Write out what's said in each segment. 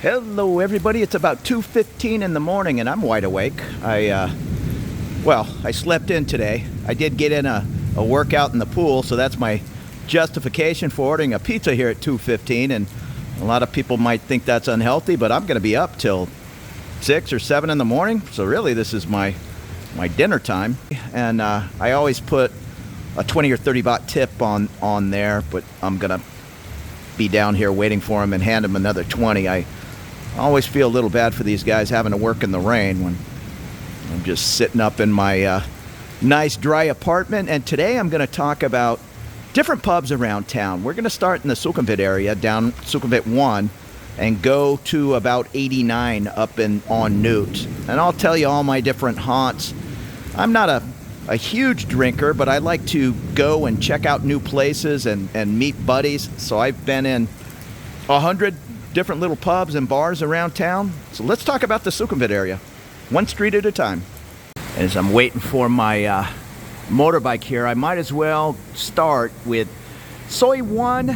Hello everybody, it's about 2:15 in the morning and I'm wide awake. I slept in today. I did get in a workout in the pool, so that's my justification for ordering a pizza here at 2:15, and a lot of people might think that's unhealthy, but I'm going to be up till 6 or 7 in the morning, so really this is my dinner time. And I always put a 20 or 30 baht tip on there, but I'm going to be down here waiting for him and hand him another 20. I always feel a little bad for these guys having to work in the rain when I'm just sitting up in my nice dry apartment. And today I'm going to talk about different pubs around town. We're going to start in the Sukhumvit area, down Sukhumvit 1, and go to about 89 up on Newt. And I'll tell you all my different haunts. I'm not a huge drinker, but I like to go and check out new places and meet buddies. So I've been in 100 different little pubs and bars around town. So let's talk about the Sukhumvit area, one street at a time. As I'm waiting for my motorbike here, I might as well start with Soi 1.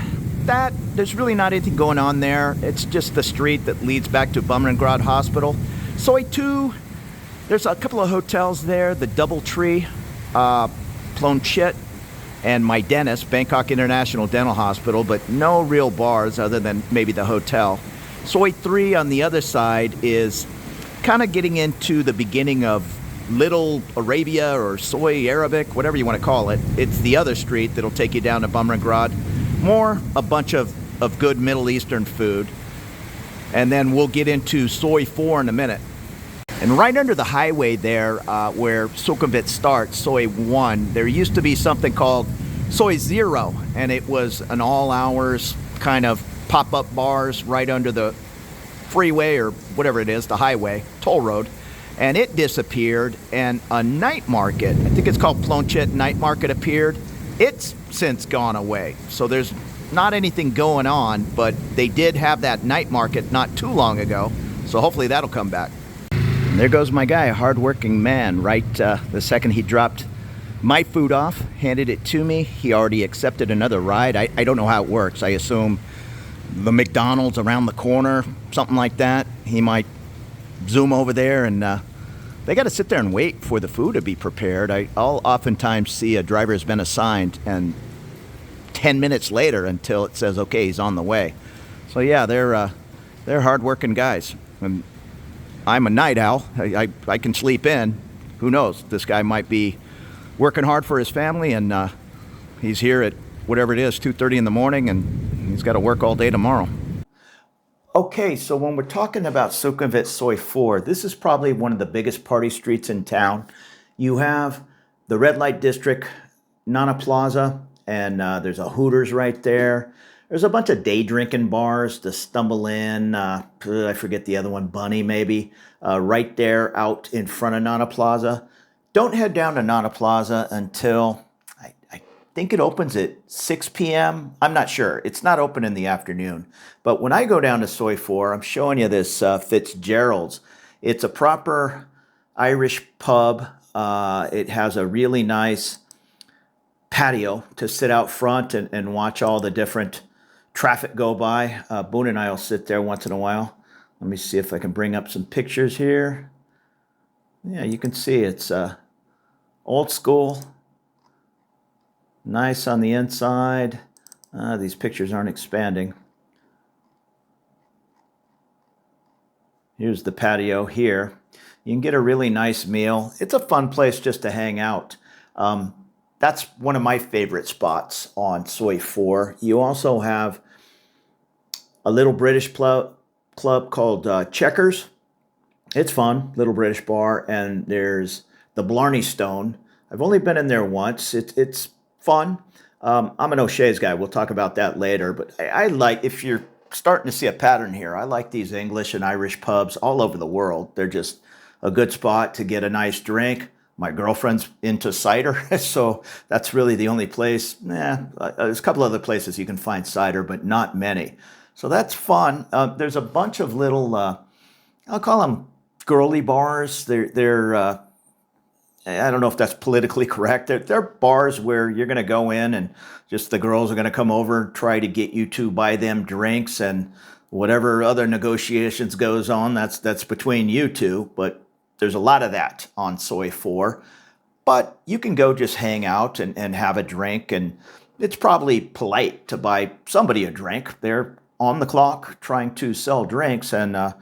There's really not anything going on there. It's just the street that leads back to Bumranggrad Hospital. Soi 2, there's a couple of hotels there, the Doubletree, Plonchit, and my dentist, Bangkok International Dental Hospital, but no real bars other than maybe the hotel. Soi 3 on the other side is kind of getting into the beginning of Little Arabia or Soi Arabic, whatever you want to call it. It's the other street that'll take you down to Bumranggrad. More a bunch of good Middle Eastern food. And then we'll get into Soi 4 in a minute. And right under the highway there, where Sukhumvit starts, Soi 1, there used to be something called Soi 0, and it was an all-hours kind of pop-up bars right under the freeway or whatever it is, the highway, toll road. And it disappeared, and a night market, I think it's called Plonchit Night Market, appeared. It's since gone away, so there's not anything going on, but they did have that night market not too long ago, so hopefully that'll come back. And there goes my guy, a hard-working man, right the second he dropped my food off, handed it to me. He already accepted another ride. I don't know how it works. I assume the McDonald's around the corner, something like that. He might zoom over there, and they got to sit there and wait for the food to be prepared. I'll oftentimes see a driver has been assigned, and 10 minutes later until it says, okay, he's on the way. So yeah, they're hard-working guys. And I'm a night owl. I can sleep in. Who knows? This guy might be working hard for his family, and he's here at whatever it is, 2:30 in the morning, and he's got to work all day tomorrow. Okay, so when we're talking about Sukhumvit Soi 4, this is probably one of the biggest party streets in town. You have the red light district, Nana Plaza, and there's a Hooters right there. There's a bunch of day drinking bars to stumble in. I forget the other one, Bunny maybe, right there out in front of Nana Plaza. Don't head down to Nana Plaza until, I think it opens at 6 p.m. I'm not sure. It's not open in the afternoon. But when I go down to Soi 4, I'm showing you this Fitzgerald's. It's a proper Irish pub. It has a really nice patio to sit out front and watch all the different traffic go by. Boone and I will sit there once in a while. Let me see if I can bring up some pictures here. Yeah, you can see it's old school. Nice on the inside. These pictures aren't expanding. Here's the patio here. You can get a really nice meal. It's a fun place just to hang out. That's one of my favorite spots on Soi 4. You also have a little British club called Checkers. It's fun, little British bar. And there's the Blarney Stone. I've only been in there once. It's fun. I'm an O'Shea's guy. We'll talk about that later. But I like, if you're starting to see a pattern here, I like these English and Irish pubs all over the world. They're just a good spot to get a nice drink. My girlfriend's into cider, so that's really the only place. There's a couple other places you can find cider, but not many. So that's fun. There's a bunch of little, I'll call them girly bars. They're I don't know if that's politically correct. They're bars where you're going to go in and just the girls are going to come over and try to get you to buy them drinks, and whatever other negotiations goes on, that's between you two. But there's a lot of that on Soi 4. But you can go just hang out and have a drink, and it's probably polite to buy somebody a drink. They're on the clock trying to sell drinks, and a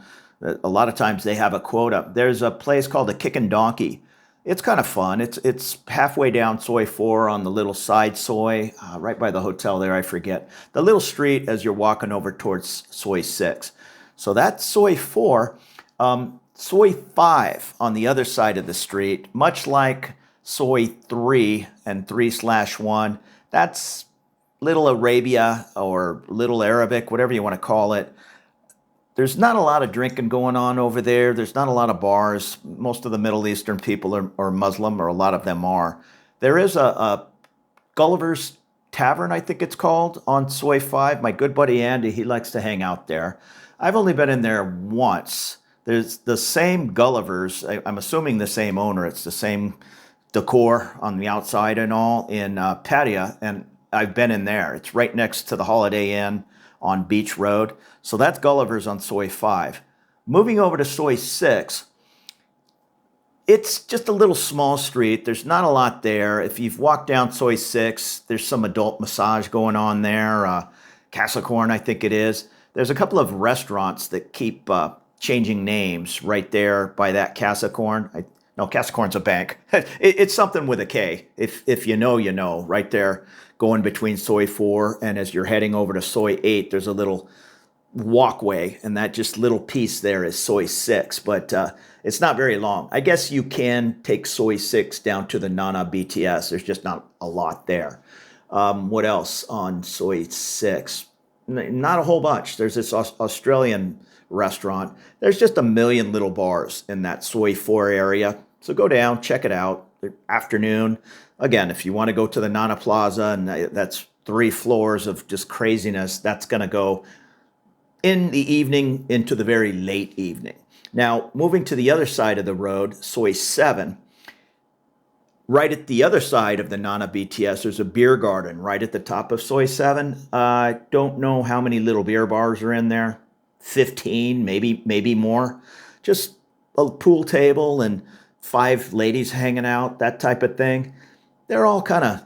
lot of times they have a quota. There's a place called the Kickin' Donkey. It's kind of fun. It's halfway down Soi 4 on the little side Soi, right by the hotel there, I forget. The little street as you're walking over towards Soi 6. So that's Soi 4. Soi 5 on the other side of the street, much like Soi 3 and 3/1, that's Little Arabia or Little Arabic, whatever you want to call it. There's not a lot of drinking going on over there. There's not a lot of bars. Most of the Middle Eastern people are Muslim, or a lot of them are. There is a Gulliver's Tavern, I think it's called, on Soi 5. My good buddy Andy, he likes to hang out there. I've only been in there once. There's the same Gulliver's. I'm assuming the same owner. It's the same decor on the outside and all in Pattaya, and I've been in there. It's right next to the Holiday Inn on Beach Road. So that's Gulliver's on Soi 5. Moving over to Soi 6, it's just a little small street. There's not a lot there. If you've walked down Soi 6, there's some adult massage going on there. Casacorn, I think it is. There's a couple of restaurants that keep changing names right there by that Casacorn. No, Casacorn's a bank. It's something with a K. If you know, you know. Right there, going between Soi 4 and as you're heading over to Soi 8, there's a little walkway, and that just little piece there is Soi 6. But it's not very long. I guess you can take Soi 6 down to the Nana BTS. There's just not a lot there. What else on Soi 6? Not a whole bunch. There's this Australian restaurant. There's just a million little bars in that Soi 4 area. So go down, check it out. Afternoon. Again, if you want to go to the Nana Plaza, and that's 3 floors of just craziness, that's going to go in the evening into the very late evening. Now, moving to the other side of the road, Soi 7, right at the other side of the Nana BTS, there's a beer garden right at the top of Soi 7. I don't know how many little beer bars are in there. 15, maybe more. Just a pool table and 5 ladies hanging out, that type of thing. They're all kind of,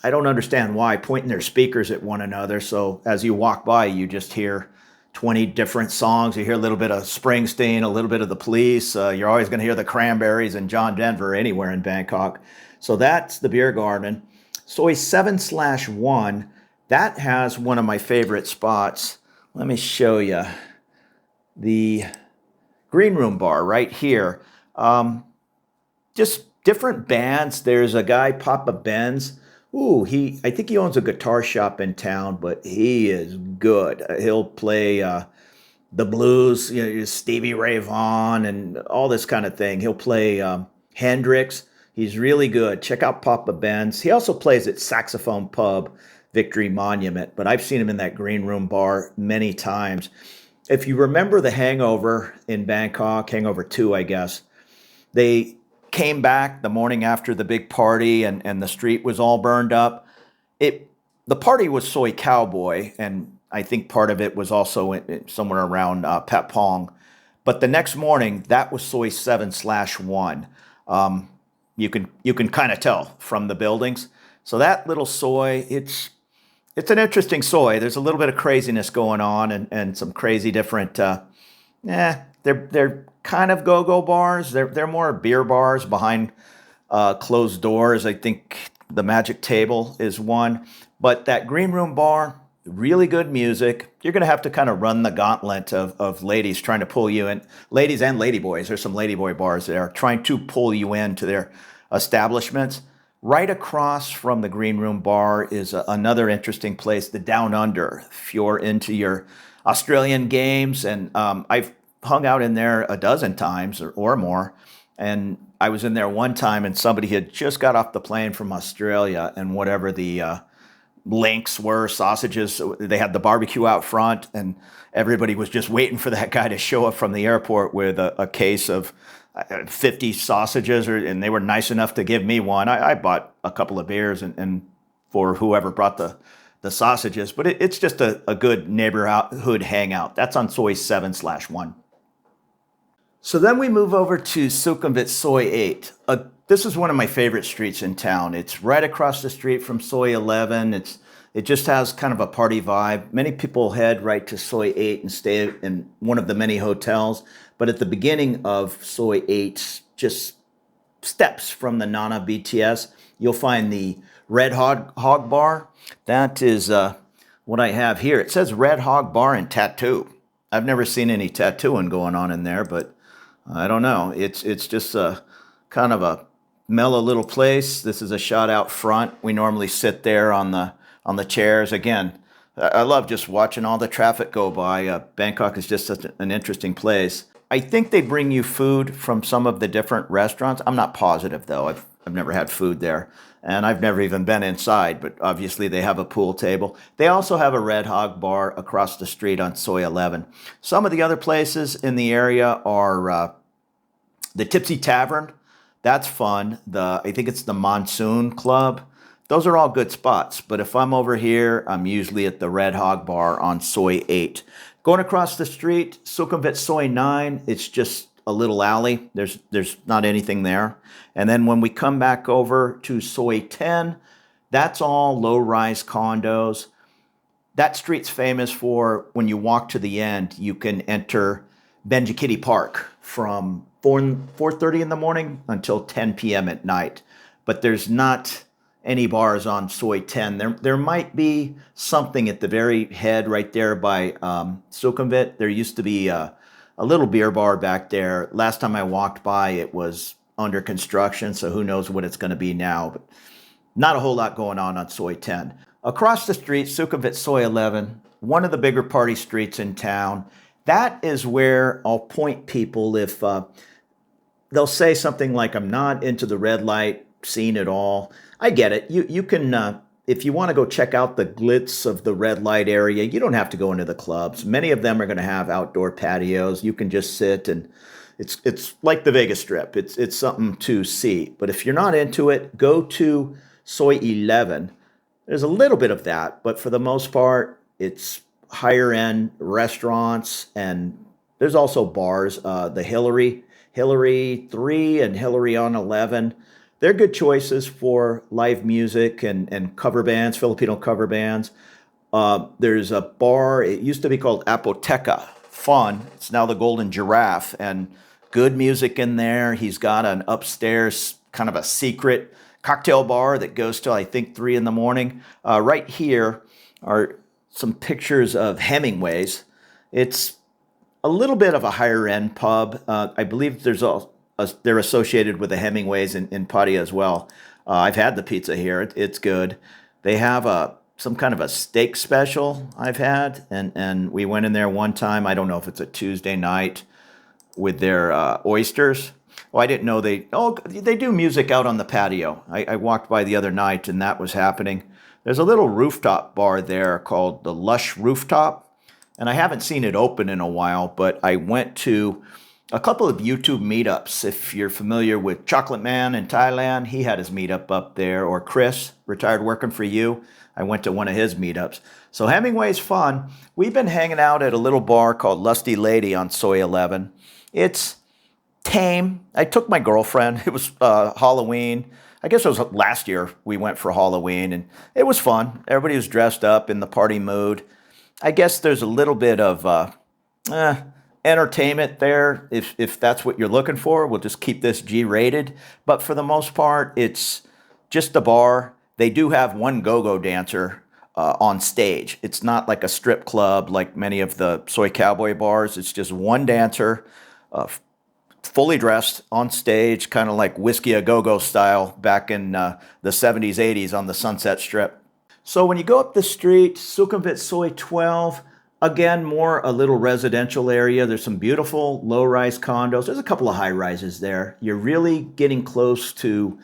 I don't understand why, pointing their speakers at one another. So as you walk by, you just hear 20 different songs. You hear a little bit of Springsteen, a little bit of the Police. You're always going to hear the Cranberries and John Denver anywhere in Bangkok. So that's the beer garden. Soi 7/1, that has one of my favorite spots. Let me show you. The green room bar right here. Just different bands. There's a guy, Papa Benz. Ooh, I think he owns a guitar shop in town, but he is good. He'll play the blues, Stevie Ray Vaughan and all this kind of thing. He'll play Hendrix. He's really good. Check out Papa Benz. He also plays at Saxophone Pub, Victory Monument, but I've seen him in that green room bar many times. If you remember The Hangover in Bangkok, Hangover 2, I guess, they came back the morning after the big party and the street was all burned up. The party was Soi Cowboy, and I think part of it was also somewhere around Pat Pong. But the next morning, that was Soi 7/1. You can kind of tell from the buildings. So that little Soi, it's an interesting Soi. There's a little bit of craziness going on and some crazy different. They're kind of go-go bars. They're more beer bars behind closed doors. I think the Magic Table is one. But that green room bar, really good music. You're going to have to kind of run the gauntlet of ladies trying to pull you in. Ladies and ladyboys. There's some ladyboy bars there trying to pull you into their establishments. Right across from the green room bar is another interesting place, the Down Under. If you're into your Australian games, and I've hung out in there a dozen times or more. And I was in there one time and somebody had just got off the plane from Australia, and whatever the links were, sausages, they had the barbecue out front, and everybody was just waiting for that guy to show up from the airport with a case of 50 sausages, and they were nice enough to give me one. I bought a couple of beers and for whoever brought the the sausages, but it's just a good neighborhood hangout. That's on Soi 7/1. So then we move over to Sukhumvit Soi 8. This is one of my favorite streets in town. It's right across the street from Soi 11. It just has kind of a party vibe. Many people head right to Soi 8 and stay in one of the many hotels. But at the beginning of Soi 8, just steps from the Nana BTS, you'll find the Red Hog Bar. That is what I have here. It says Red Hog Bar and Tattoo. I've never seen any tattooing going on in there, but I don't know. It's just a kind of a mellow little place. This is a shot out front. We normally sit there on the chairs. Again, I love just watching all the traffic go by. Bangkok is just such an interesting place. I think they bring you food from some of the different restaurants. I'm not positive though. I've never had food there, and I've never even been inside, but obviously they have a pool table. They also have a Red Hog Bar across the street on Soi 11. Some of the other places in the area are the Tipsy Tavern. That's fun. I think it's the Monsoon Club. Those are all good spots, but if I'm over here, I'm usually at the Red Hog Bar on Soi 8. Going across the street, Sukhumvit Soi 9, it's just a little alley. There's not anything there. And then when we come back over to Soi 10, that's all low-rise condos. That street's famous for when you walk to the end, you can enter Benjikiti Park from 4:30 in the morning until 10 p.m. at night. But there's not any bars on Soi 10. There might be something at the very head right there by Sukhumvit. There used to be a little beer bar back there. Last time I walked by, it was under construction, so who knows what it's going to be now. But not a whole lot going on Soi 10. Across the street, Sukhumvit Soi 11, one of the bigger party streets in town. That is where I'll point people if they'll say something like, I'm not into the red light scene at all. I get it. You can, if you want to go check out the glitz of the red light area, you don't have to go into the clubs. Many of them are going to have outdoor patios. You can just sit, and it's like the Vegas Strip. It's something to see. But if you're not into it, go to Soi 11. There's a little bit of that, but for the most part, it's higher end restaurants, and there's also bars. The Hillary 3 and Hillary on 11. They're good choices for live music and cover bands, Filipino cover bands. There's a bar, it used to be called Apoteca. Fun. It's now the Golden Giraffe, and good music in there. He's got an upstairs kind of a secret cocktail bar that goes till I think 3 in the morning. Right here are some pictures of Hemingway's. It's a little bit of a higher end pub. I believe they're associated with the Hemingways in Pattaya as well. I've had the pizza here. It's good. They have some kind of a steak special I've had, and we went in there one time. I don't know if it's a Tuesday night with their oysters. Well, I didn't know they do music out on the patio. I walked by the other night, and that was happening. There's a little rooftop bar there called the Lush Rooftop, and I haven't seen it open in a while, but I went to a couple of YouTube meetups. If you're familiar with Chocolate Man in Thailand, he had his meetup up there, or Chris, retired working for you. I went to one of his meetups. So Hemingway's fun. We've been hanging out at a little bar called Lusty Lady on Soi 11. It's tame. I took my girlfriend. It was Halloween. I guess it was last year we went for Halloween, and it was fun. Everybody was dressed up in the party mood. I guess there's a little bit of entertainment there. If that's what you're looking for, we'll just keep this G-rated. But for the most part, it's just a bar. They do have one go-go dancer on stage. It's not like a strip club like many of the Soi Cowboy bars. It's just one dancer, fully dressed on stage, kind of like Whiskey A Go-Go style back in the 70s, 80s on the Sunset Strip. So when you go up the street, Sukhumvit Soi 12, again, more a little residential area. There's some beautiful low-rise condos. There's a couple of high-rises there. You're really getting close to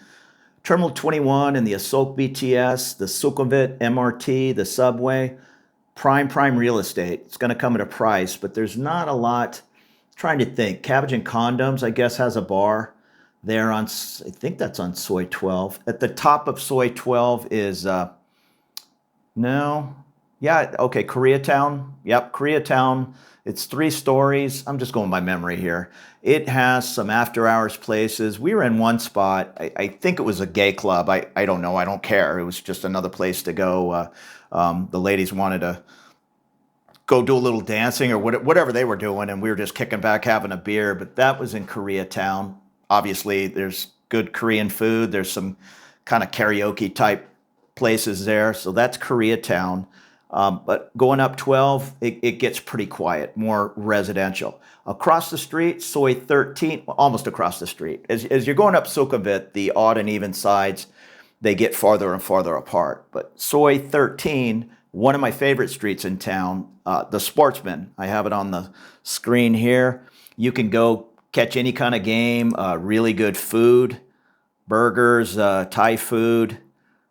Terminal 21 and the Asok BTS, the Sukhumvit MRT, the subway. Prime real estate. It's going to come at a price, but there's not a lot. Trying to think. Cabbage and Condoms, I guess, has a bar there on, I think that's on Soi 12. At the top of Soi 12 is No. Yeah, okay, Koreatown. Yep, Koreatown. It's 3 stories. I'm just going by memory here. It has some after hours places. We were in one spot. I think it was a gay club. I don't know. I don't care. It was just another place to go. The ladies wanted to go do a little dancing or whatever they were doing, and we were just kicking back having a beer. But that was in Koreatown. Obviously, there's good Korean food. There's some kind of karaoke type places there. So that's Koreatown. But going up 12, it gets pretty quiet, more residential. Across the street, Soi 13, almost across the street. As you're going up Sukhumvit, the odd and even sides, they get farther and farther apart. But Soi 13, one of my favorite streets in town, the Sportsman. I have it on the screen here. You can go catch any kind of game, really good food, burgers, Thai food,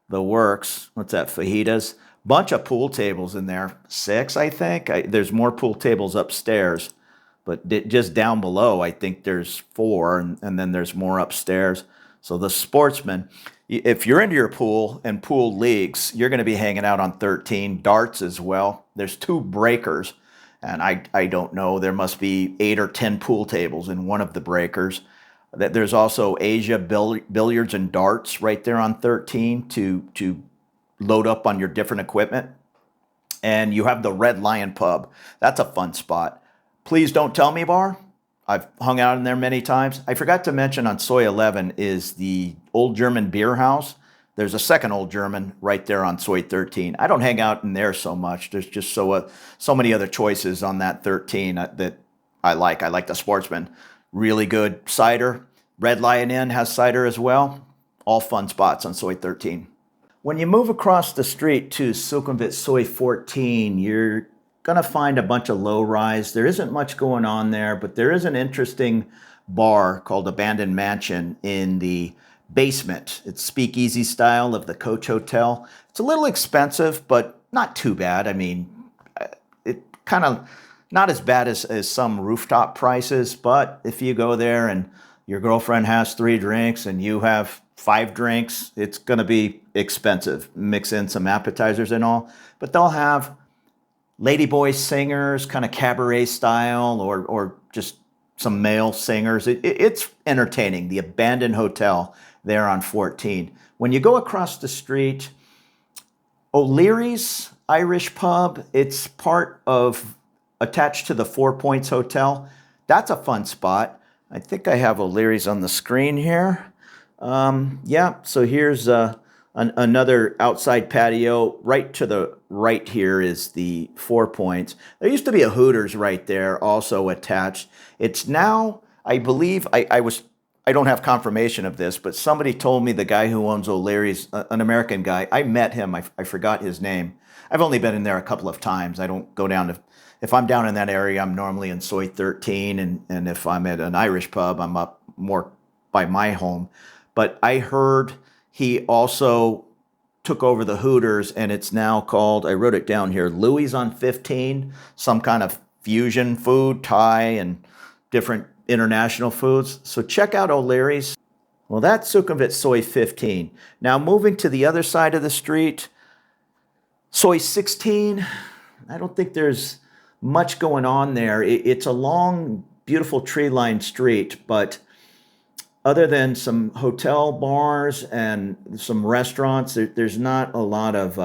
the works. What's that, fajitas? Bunch of pool tables in there, 6, I think. There's more pool tables upstairs, but just down below, I think there's 4, and then there's more upstairs. So the Sportsman, if you're into your pool and pool leagues, you're going to be hanging out on 13. Darts as well. There's 2 breakers, and I don't know. There must be 8 or 10 pool tables in one of the breakers. There's also Asia billiards and darts right there on 13 to load up on your different equipment. And you have the Red Lion Pub. That's a fun spot. Please Don't Tell Me bar. I've hung out in there many times. I forgot to mention on Soi 11 is the Old German Beer House. There's a second Old German right there on Soi 13. I don't hang out in there so much. There's just so many other choices on that 13 that I like. I like the Sportsman. Really good cider. Red Lion Inn has cider as well. All fun spots on Soi 13. When you move across the street to Sukhumvit Soi 14, you're going to find a bunch of low-rise. There isn't much going on there, but there is an interesting bar called Abandoned Mansion in the basement. It's speakeasy style of the Coach Hotel. It's a little expensive, but not too bad. I mean, it kind of not as bad as some rooftop prices, but if you go there and your girlfriend has 3 drinks and you have 5 drinks, it's going to be expensive. Mix in some appetizers and all. But they'll have ladyboy singers, kind of cabaret style, or just some male singers. It's entertaining. The Abandoned Hotel there on 14. When you go across the street, O'Leary's Irish Pub, it's attached to the 4 Points Hotel. That's a fun spot. I think I have O'Leary's on the screen here. Yeah, so here's another outside patio. Right to the right here is the 4 Points. There used to be a Hooters right there also attached. It's now, I believe, I don't have confirmation of this, but somebody told me the guy who owns O'Leary's, an American guy, I met him, I forgot his name. I've only been in there a couple of times. I don't go down to, if I'm down in that area, I'm normally in Soi 13, and if I'm at an Irish pub, I'm up more by my home. But I heard he also took over the Hooters, and it's now called, I wrote it down here, Louie's on 15, some kind of fusion food, Thai and different international foods. So check out O'Leary's. Well, that's Sukhumvit Soi 15. Now moving to the other side of the street, Soi 16, I don't think there's much going on there. It's a long, beautiful tree-lined street, but other than some hotel bars and some restaurants, there's not a lot of,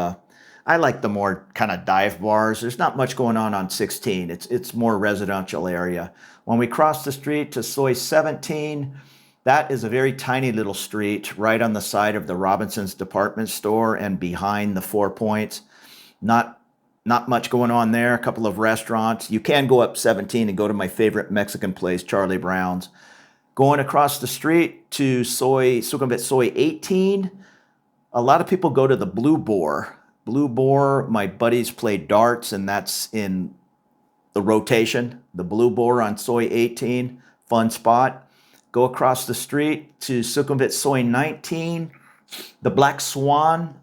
I like the more kind of dive bars. There's not much going on 16. It's more residential area. When we cross the street to Soi 17, that is a very tiny little street right on the side of the Robinson's department store and behind the 4 Points. Not much going on there. A couple of restaurants. You can go up 17 and go to my favorite Mexican place, Charlie Brown's. Going across the street to Sukhumvit Soi 18, a lot of people go to the Blue Boar. Blue Boar, my buddies play darts, and that's in the rotation. The Blue Boar on Soi 18, fun spot. Go across the street to Sukhumvit Soi 19, the Black Swan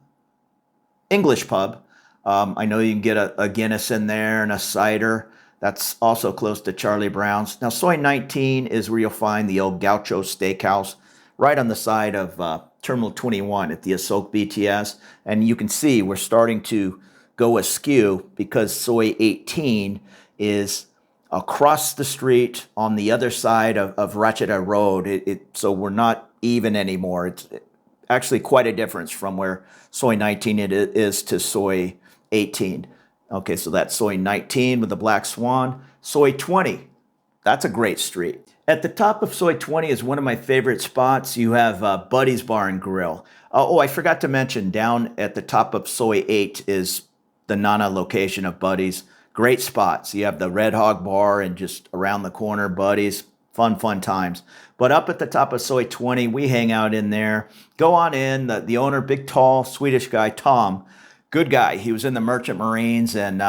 English pub. I know you can get a Guinness in there and a cider. That's also close to Charlie Brown's. Now, Soi 19 is where you'll find the old Gaucho Steakhouse right on the side of Terminal 21 at the Asok BTS. And you can see we're starting to go askew because Soi 18 is across the street on the other side of Ratcheda Road. So we're not even anymore. It's actually quite a difference from where Soi 19 is to Soi 18. Okay, so that's Soi 19 with the Black Swan. Soi 20, that's a great street. At the top of Soi 20 is one of my favorite spots. You have Buddy's Bar and Grill. Oh, I forgot to mention, down at the top of Soi 8 is the Nana location of Buddy's. Great spots. You have the Red Hog Bar and just around the corner, Buddy's. Fun times. But up at the top of Soi 20, we hang out in there. Go on in. The owner, big, tall, Swedish guy, Tom. Good guy. He was in the Merchant Marines, and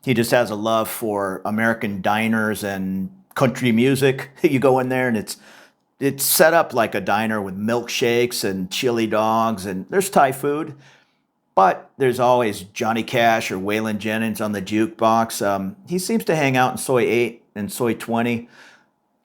he just has a love for American diners and country music. You go in there, and it's set up like a diner with milkshakes and chili dogs, and there's Thai food. But there's always Johnny Cash or Waylon Jennings on the jukebox. He seems to hang out in Soi 8 and Soi 20.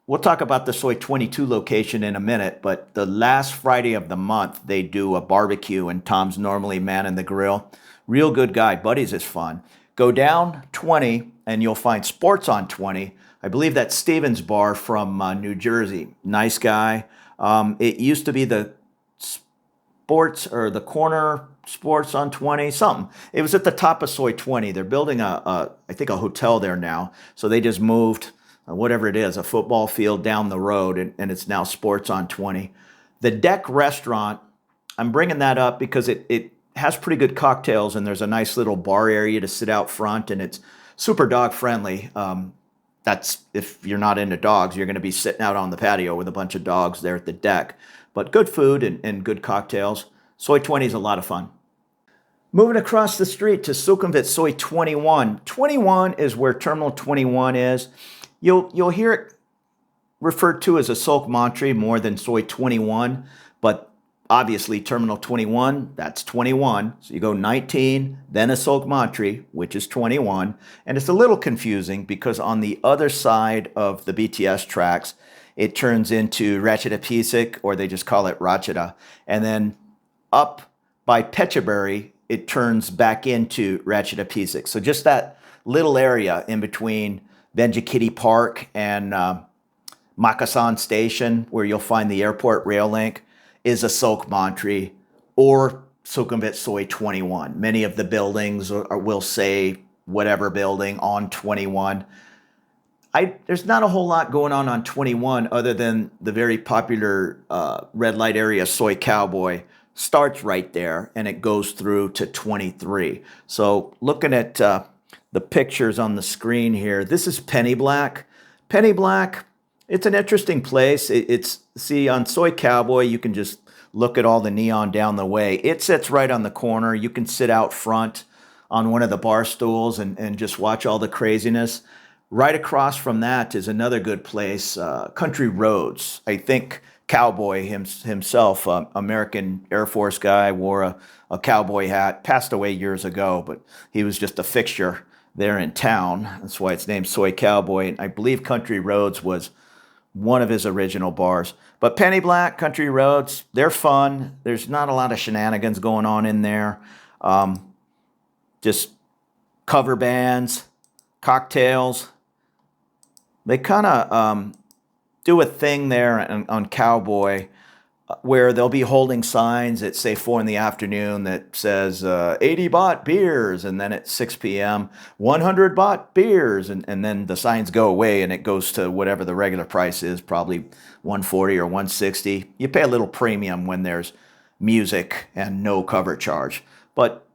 We'll talk about the Soi 22 location in a minute, but the last Friday of the month, they do a barbecue, and Tom's normally manning the grill. Real good guy. Buddy's is fun. Go down 20, and you'll find Sports on 20. I believe that's Steven's Bar from New Jersey. Nice guy. It used to be the Sports or the Corner Sports on 20, something. It was at the top of Soi 20. They're building I think a hotel there now. So they just moved whatever it is, a football field down the road, and it's now Sports on 20. The Deck Restaurant, I'm bringing that up because it has pretty good cocktails, and there's a nice little bar area to sit out front, and it's super dog friendly. That's if you're not into dogs, you're going to be sitting out on the patio with a bunch of dogs there at the Deck. But good food and good cocktails. Soi 20 is a lot of fun. Moving across the street to Sukhumvit Soi 21. 21 is where Terminal 21 is. You'll hear it referred to as a Sok Mantri more than Soi 21, but obviously Terminal 21, that's 21. So you go 19, then a Sok Mantri, which is 21. And it's a little confusing because on the other side of the BTS tracks, it turns into Ratcheda Pisik, or they just call it Ratcheda. And then up by Pechenbury, it turns back into Ratcheda Pisik. So just that little area in between Benjikiti Park and Makasan Station, where you'll find the airport rail link, is a Sok Mantri or Sukhumvit Soi 21. Many of the buildings will say whatever building on 21. There's not a whole lot going on 21 other than the very popular red light area Soi Cowboy starts right there and it goes through to 23. So looking at the pictures on the screen here, this is Penny Black. Penny Black, it's an interesting place. See, on Soi Cowboy, you can just look at all the neon down the way. It sits right on the corner. You can sit out front on one of the bar stools and just watch all the craziness. Right across from that is another good place, Country Roads. I think Cowboy himself, American Air Force guy, wore a cowboy hat, passed away years ago, but he was just a fixture there in town. That's why it's named Soi Cowboy. I believe Country Roads was one of his original bars. But Penny Black, Country Roads, they're fun. There's not a lot of shenanigans going on in there. Just cover bands, cocktails. They kind of do a thing there on Cowboy where they'll be holding signs at, say, 4 in the afternoon that says 80 baht beers, and then at 6 p.m., 100 baht beers, and then the signs go away and it goes to whatever the regular price is, probably 140 or 160. You pay a little premium when there's music and no cover charge. But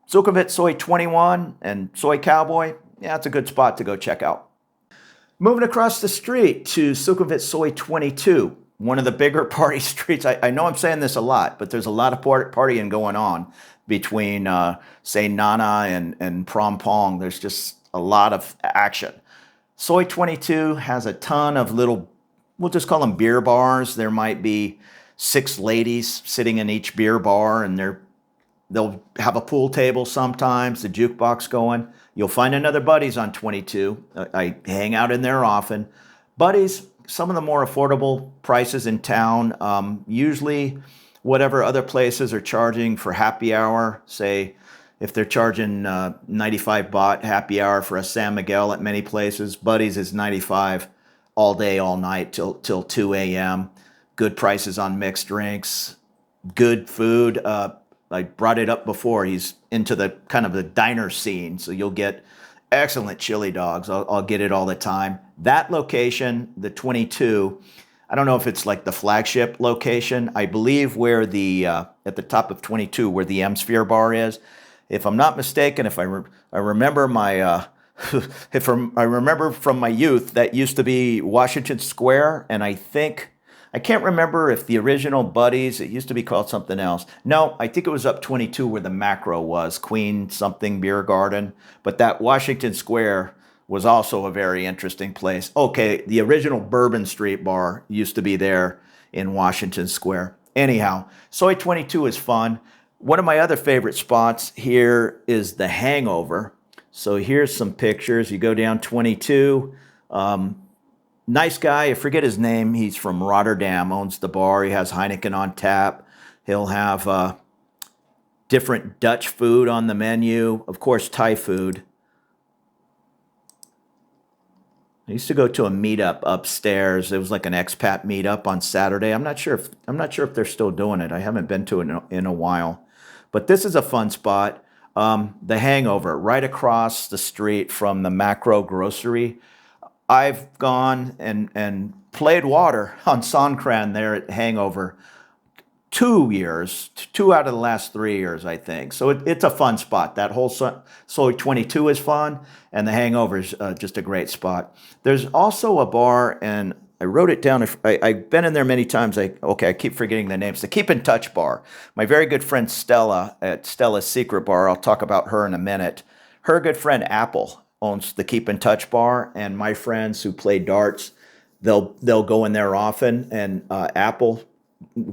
Sukhumvit Soi 21 and Soi Cowboy, yeah, it's a good spot to go check out. Moving across the street to Sukhumvit Soi 22, one of the bigger party streets. I know I'm saying this a lot, but there's a lot of partying going on between, say, Nana and Prom Pong. There's just a lot of action. Soi 22 has a ton of little, we'll just call them beer bars. There might be 6 ladies sitting in each beer bar, and they'll have a pool table sometimes, the jukebox going. You'll find another Buddy's on 22. I hang out in there often. Buddy's, some of the more affordable prices in town. Usually whatever other places are charging for happy hour, say if they're charging 95 baht happy hour for a San Miguel at many places, Buddy's is 95 all day, all night till 2 a.m. Good prices on mixed drinks, good food. I brought it up before. He's into the kind of the diner scene, so you'll get excellent chili dogs. I'll get it all the time. That location, the 22, I don't know if it's like the flagship location. I believe where the at the top of 22, where the M-Sphere bar is. If I'm not mistaken, if I remember my I remember from my youth, that used to be Washington Square, and I can't remember if the original Buddy's, it used to be called something else. No, I think it was up 22 where the Macro was, Queen something Beer Garden. But that Washington Square was also a very interesting place. Okay, the original Bourbon Street bar used to be there in Washington Square. Anyhow, Soi 22 is fun. One of my other favorite spots here is the Hangover. So here's some pictures. You go down 22. Nice guy, I forget his name. He's from Rotterdam, owns the bar. He has Heineken on tap. He'll have different Dutch food on the menu. Of course, Thai food. I used to go to a meetup upstairs. It was like an expat meetup on Saturday. I'm not sure if they're still doing it. I haven't been to it in a while. But this is a fun spot. The Hangover, right across the street from the Macro Grocery. I've gone and played water on Songkran there at Hangover 2 years, 2 out of the last 3 years, I think. So it's a fun spot. That whole Soi 22 is fun, and the Hangover is just a great spot. There's also a bar, and I wrote it down. I've been in there many times. I keep forgetting the names. The Keep in Touch bar. My very good friend Stella at Stella's Secret Bar, I'll talk about her in a minute. Her good friend Apple owns the Keep in Touch bar, and my friends who play darts, they'll go in there often. And Apple,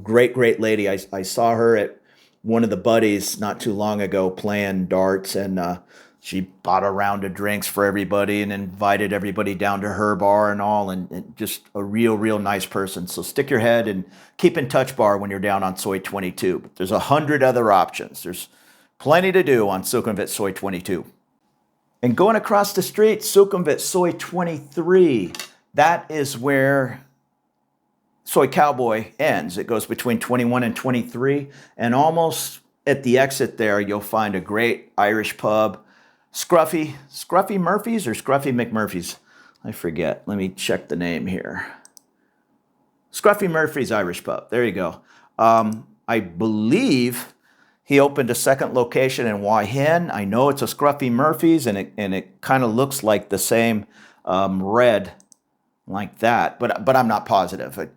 great lady. I saw her at one of the Buddies not too long ago playing darts, and she bought a round of drinks for everybody and invited everybody down to her bar and all, and just a real nice person. So stick your head and Keep in Touch bar when you're down on Soi 22. But there's 100 other options. There's plenty to do on Sukhumvit Soi 22. And going across the street, Sukhumvit Soi 23, that is where Soi Cowboy ends. It goes between 21 and 23, and almost at the exit there, you'll find a great Irish pub, Scruffy Murphy's or Scruffy McMurphy's? I forget. Let me check the name here. Scruffy Murphy's Irish Pub. There you go. I believe he opened a second location in Hua Hin. I know it's a Scruffy Murphy's, and it kind of looks like the same red like that, but I'm not positive.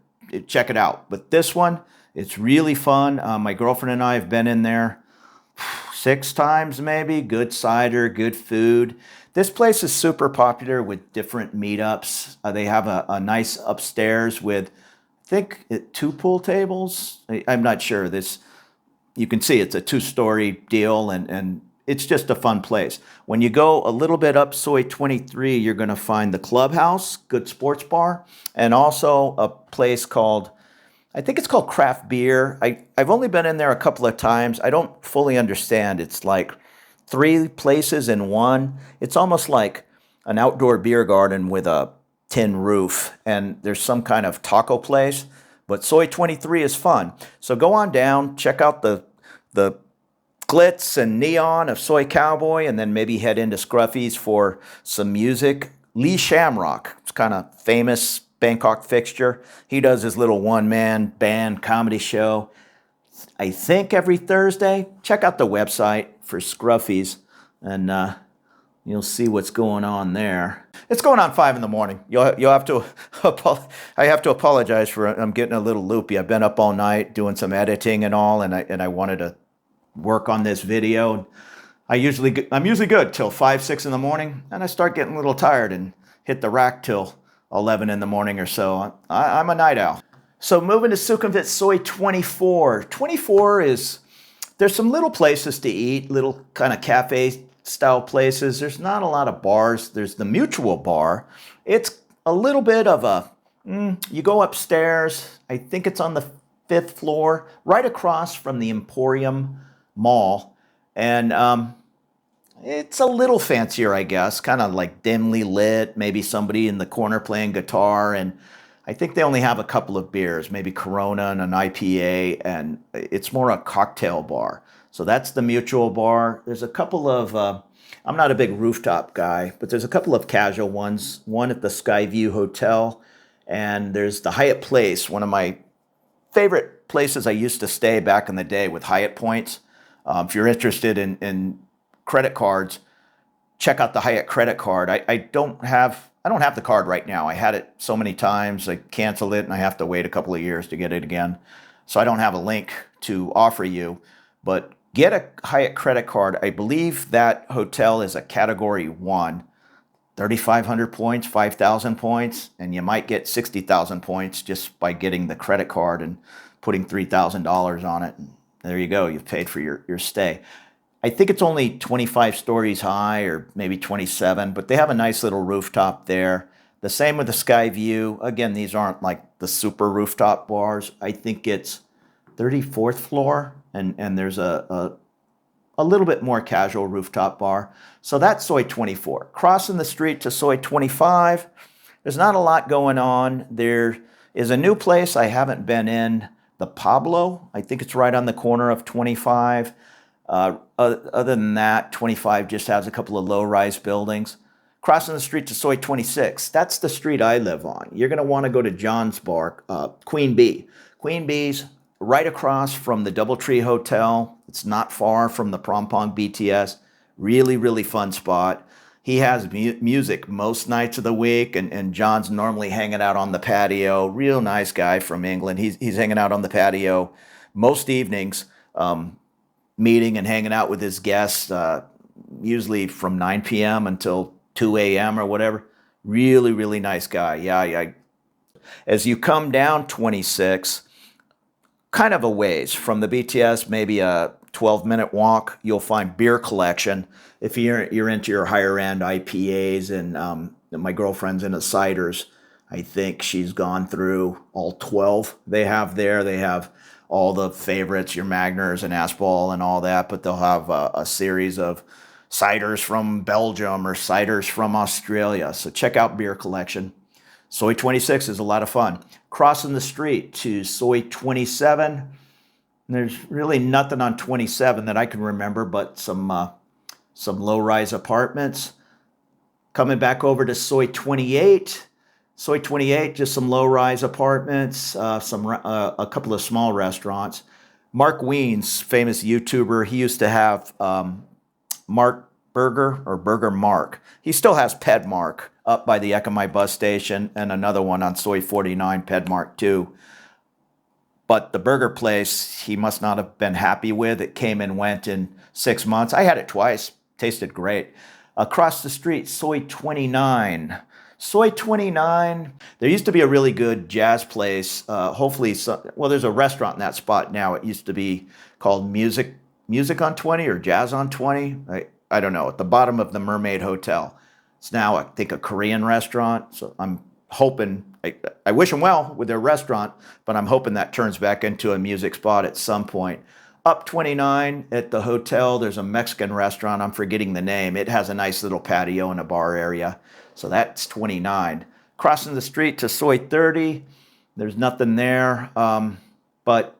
Check it out. But this one, it's really fun. My girlfriend and I have been in there 6 times maybe. Good cider, good food. This place is super popular with different meetups. They have a nice upstairs with, I think, 2 pool tables. I'm not sure. You can see it's a 2-story deal, and it's just a fun place. When you go a little bit up Soi 23, you're going to find the Clubhouse, good sports bar, and also a place called, I think it's called Craft Beer. I've only been in there a couple of times. I don't fully understand. It's like 3 places in one. It's almost like an outdoor beer garden with a tin roof, and there's some kind of taco place. But Soi 23 is fun. So go on down, check out the glitz and neon of Soi Cowboy, and then maybe head into Scruffy's for some music. Lee Shamrock, it's kind of famous Bangkok fixture. He does his little one-man band comedy show, I think every Thursday. Check out the website for Scruffy's, and you'll see what's going on there. It's going on 5 in the morning. You'll have to. I have to apologize for. I'm getting a little loopy. I've been up all night doing some editing and all, and I wanted to work on this video. I'm usually good till 5, 6 in the morning, and I start getting a little tired and hit the rack till 11 in the morning or so. I'm a night owl. So moving to Sukhumvit Soi 24. 24 is, there's some little places to eat, little kind of cafe style places. There's not a lot of bars. There's the Mutual Bar. It's a little bit of a, you go upstairs, I think it's on the 5th floor, right across from the Emporium Mall. And it's a little fancier, I guess, kind of like dimly lit, maybe somebody in the corner playing guitar. And I think they only have a couple of beers, maybe Corona and an IPA, and it's more a cocktail bar. So that's the Mutual Bar. There's a couple of, I'm not a big rooftop guy, but there's a couple of casual ones, one at the Skyview Hotel, and there's the Hyatt Place, one of my favorite places I used to stay back in the day with Hyatt points. If you're interested in credit cards, check out the Hyatt credit card. I don't have the card right now. I had it so many times. I canceled it and I have to wait a couple of years to get it again. So I don't have a link to offer you, but get a Hyatt credit card. I believe that hotel is a category 1, 3,500 points, 5,000 points, and you might get 60,000 points just by getting the credit card and putting $3,000 on it. And there you go. You've paid for your stay. I think it's only 25 stories high or maybe 27, but they have a nice little rooftop there. The same with the Skyview. Again, these aren't like the super rooftop bars. I think it's 34th floor, and there's a little bit more casual rooftop bar. So that's Soi 24. Crossing the street to Soi 25, there's not a lot going on. There is a new place I haven't been in, the Pablo. I think it's right on the corner of 25. Other than that, 25 just has a couple of low-rise buildings. Crossing the street to Soi 26, that's the street I live on. You're going to want to go to John's Bar, Queen Bee. Queen Bee's right across from the Doubletree Hotel. It's not far from the Prompong BTS. Really, really fun spot. He has music most nights of the week, and John's normally hanging out on the patio. Real nice guy from England. He's hanging out on the patio most evenings, meeting and hanging out with his guests, usually from 9 p.m. until 2 a.m. or whatever. Really, really nice guy. Yeah. As you come down 26, kind of a ways from the BTS, maybe a 12-minute walk, you'll find Beer Collection. If you're into your higher-end IPAs, and my girlfriend's into ciders, I think she's gone through all 12 they have there. They have all the favorites, your Magners and Aspall and all that, but they'll have a series of ciders from Belgium or ciders from Australia. So check out Beer Collection. Soi 26 is a lot of fun. Crossing the street to Soi 27, there's really nothing on 27 that I can remember, but some low-rise apartments. Coming back over to Soi 28. Soi 28, just some low-rise apartments, a couple of small restaurants. Mark Wiens, famous YouTuber, he used to have Mark Burger or Burger Mark. He still has Ped Mark up by the Ekamai bus station, and another one on Soi 49, Ped Mark 2. But the burger place, he must not have been happy with. It came and went in 6 months. I had it twice. Tasted great. Across the street, Soi 29. Soi 29, there used to be a really good jazz place. There's a restaurant in that spot now. It used to be called Music on 20 or Jazz on 20. I don't know, at the bottom of the Mermaid Hotel. It's now, I think, a Korean restaurant. So I'm hoping, I wish them well with their restaurant, but I'm hoping that turns back into a music spot at some point. Up 29 at the hotel, there's a Mexican restaurant. I'm forgetting the name. It has a nice little patio and a bar area. So that's 29. Crossing the street to Soi 30, there's nothing there, but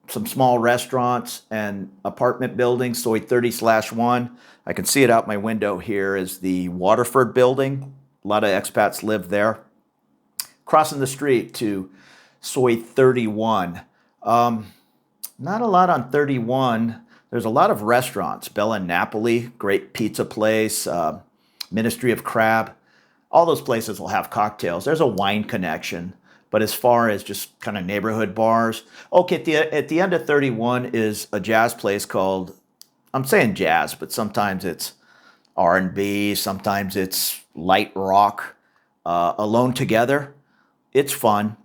some small restaurants and apartment buildings. Soi 30/1. I can see it out my window here is the Waterford building. A lot of expats live there. Crossing the street to Soi 31. Not a lot on 31. There's a lot of restaurants. Bella Napoli, great pizza place. Ministry of Crab. All those places will have cocktails. There's a wine connection. But as far as just kind of neighborhood bars, okay, at the end of 31 is a jazz place called, I'm saying jazz, but sometimes it's R&B, sometimes it's light rock. Alone Together, it's fun.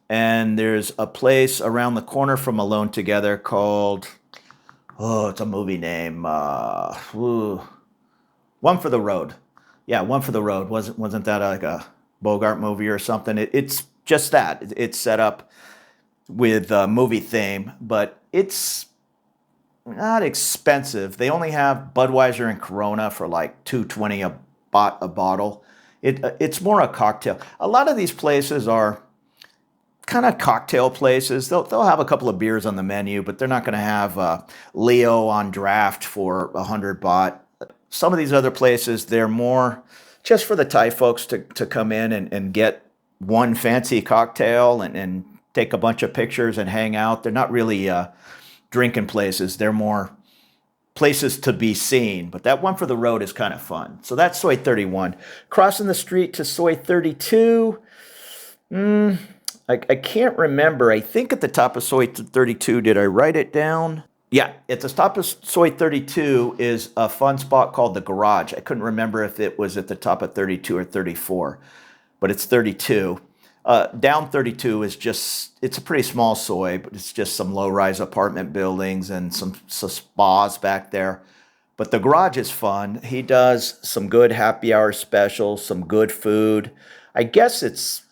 And there's a place around the corner from Alone Together called, it's a movie name, One for the Road. Yeah, One for the Road. Wasn't that like a Bogart movie or something? It's just that. It's set up with a movie theme, but it's not expensive. They only have Budweiser and Corona for like $2.20 a bottle. It's more a cocktail. A lot of these places are kind of cocktail places. They'll have a couple of beers on the menu, but they're not going to have Leo on draft for 100 baht. Some of these other places, they're more just for the Thai folks to come in and get one fancy cocktail and take a bunch of pictures and hang out. They're not really drinking places. They're more places to be seen. But that one for the road is kind of fun. So that's Soi 31. Crossing the street to Soi 32. I can't remember. I think at the top of Soi 32, did I write it down? Yeah, at the top of Soi 32 is a fun spot called the Garage. I couldn't remember if it was at the top of 32 or 34, but it's 32. Down 32 is just, it's a pretty small Soi, but it's just some low-rise apartment buildings and some spas back there. But the Garage is fun. He does some good happy hour specials, some good food. I guess it's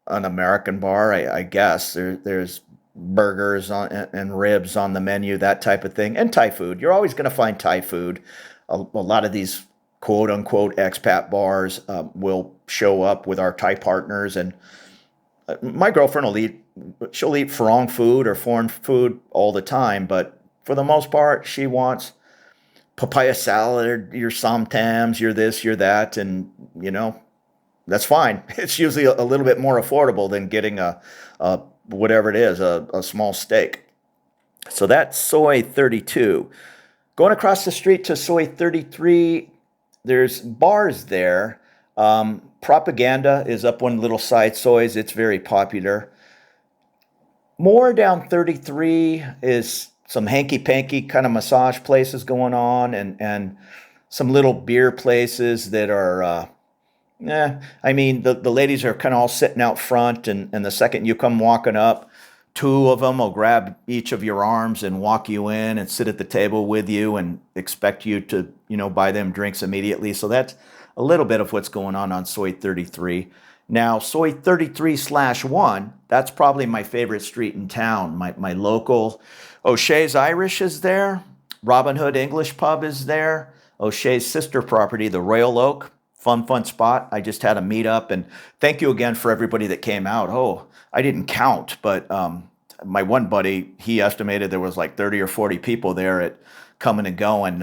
an American bar, I guess. There's burgers and ribs on the menu, that type of thing, and Thai food. You're always going to find Thai food. A lot of these quote-unquote expat bars will show up with our Thai partners, and my girlfriend she'll eat Farang food or foreign food all the time, but for the most part, she wants papaya salad, your somtams, your this, your that, and, that's fine. It's usually a little bit more affordable than getting a whatever it is, a small steak. So that's Soi 32. Going across the street to Soi 33, there's bars there. Propaganda is up one little side Sois. It's very popular. More down 33 is some hanky-panky kind of massage places going on and some little beer places that are... the ladies are kind of all sitting out front, and the second you come walking up, two of them will grab each of your arms and walk you in and sit at the table with you and expect you to, buy them drinks immediately. So that's a little bit of what's going on Soi 33. Now, Soi 33/1, that's probably my favorite street in town. My local O'Shea's Irish is there. Robin Hood English Pub is there. O'Shea's sister property, the Royal Oak. Fun spot. I just had a meetup, and thank you again for everybody that came out. Oh, I didn't count, but my one buddy, he estimated there was like 30 or 40 people there at coming and going.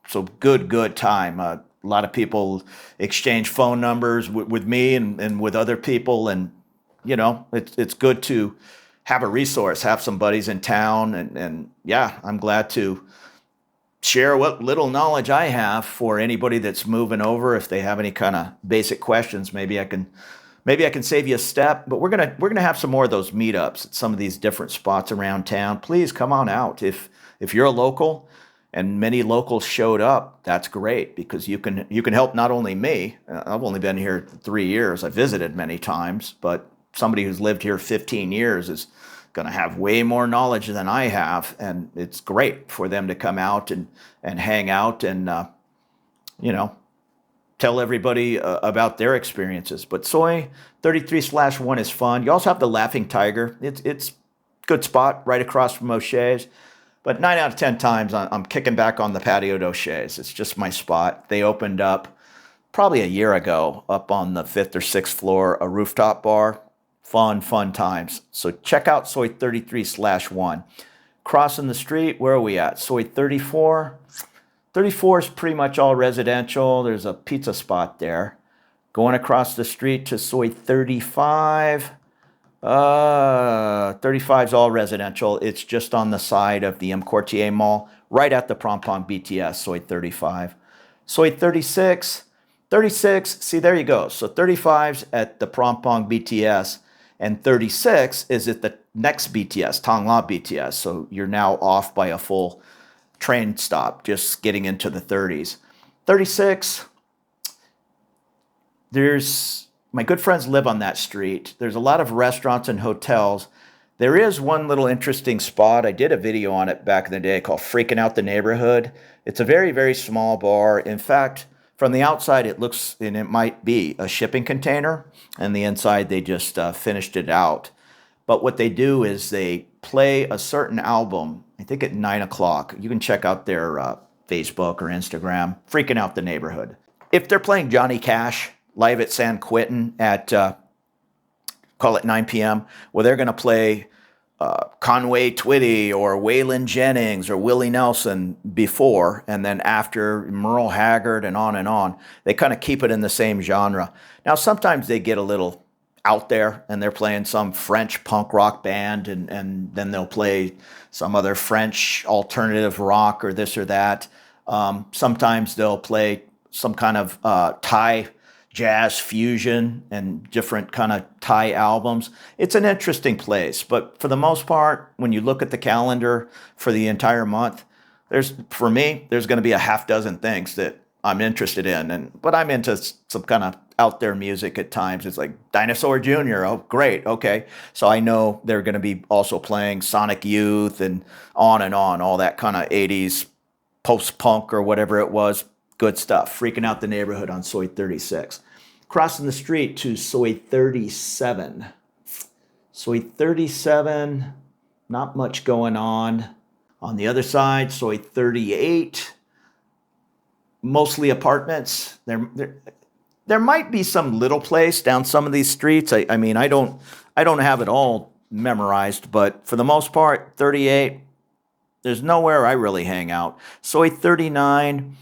So good time. A lot of people exchange phone numbers with me and with other people, and it's good to have a resource, have some buddies in town, and yeah, I'm glad to share what little knowledge I have for anybody that's moving over. If they have any kind of basic questions, maybe I can save you a step. But we're gonna have some more of those meetups at some of these different spots around town. Please come on out. If you're a local, and many locals showed up, that's great, because you can help not only me. I've only been here 3 years. I visited many times, but somebody who's lived here 15 years is going to have way more knowledge than I have, and it's great for them to come out and hang out and tell everybody about their experiences. But Soi 33/1 is fun. You also have the Laughing Tiger. It's a good spot right across from O'Shea's. But 9 out of 10 times I'm kicking back on the patio at O'Shea's. It's just my spot. They opened up probably a year ago up on the 5th or 6th floor, a rooftop bar. Fun times. So check out Soi 33/1. Crossing the street, where are we at? Soi 34. 34 is pretty much all residential. There's a pizza spot there. Going across the street to Soi 35. 35 is all residential. It's just on the side of the M. Quartier Mall, right at the Prompong BTS, Soi 35. Soi 36. 36, see, there you go. So 35's at the Prompong BTS, and 36 is at the next BTS, Thang La BTS. So you're now off by a full train stop, just getting into the 30s. 36, my good friends live on that street. There's a lot of restaurants and hotels. There is one little interesting spot. I did a video on it back in the day called Freaking Out the Neighborhood. It's a very, very small bar. In fact, from the outside, it looks, and it might be a shipping container, and the inside, they just finished it out. But what they do is they play a certain album, I think at 9 o'clock. You can check out their Facebook or Instagram, Freaking Out the Neighborhood. If they're playing Johnny Cash live at San Quentin at, call it 9 p.m., well, they're going to play Conway Twitty or Waylon Jennings or Willie Nelson before, and then after Merle Haggard and on and on. They kind of keep it in the same genre. Now, sometimes they get a little out there and they're playing some French punk rock band, and then they'll play some other French alternative rock or this or that. Sometimes they'll play some kind of Thai jazz fusion and different kind of Thai albums. It's an interesting place, but for the most part, when you look at the calendar for the entire month, for me, there's going to be a half dozen things that I'm interested in, but I'm into some kind of out there music at times. It's like Dinosaur Jr. Oh, great. Okay. So I know they're going to be also playing Sonic Youth and on, all that kind of 80s post-punk or whatever it was. Good stuff. Freaking Out the Neighborhood on Soi 36. Crossing the street to Soi 37. Soi 37, not much going on. On the other side, Soi 38, mostly apartments. There might be some little place down some of these streets. I mean, I don't have it all memorized, but for the most part, 38, there's nowhere I really hang out. Soi 39.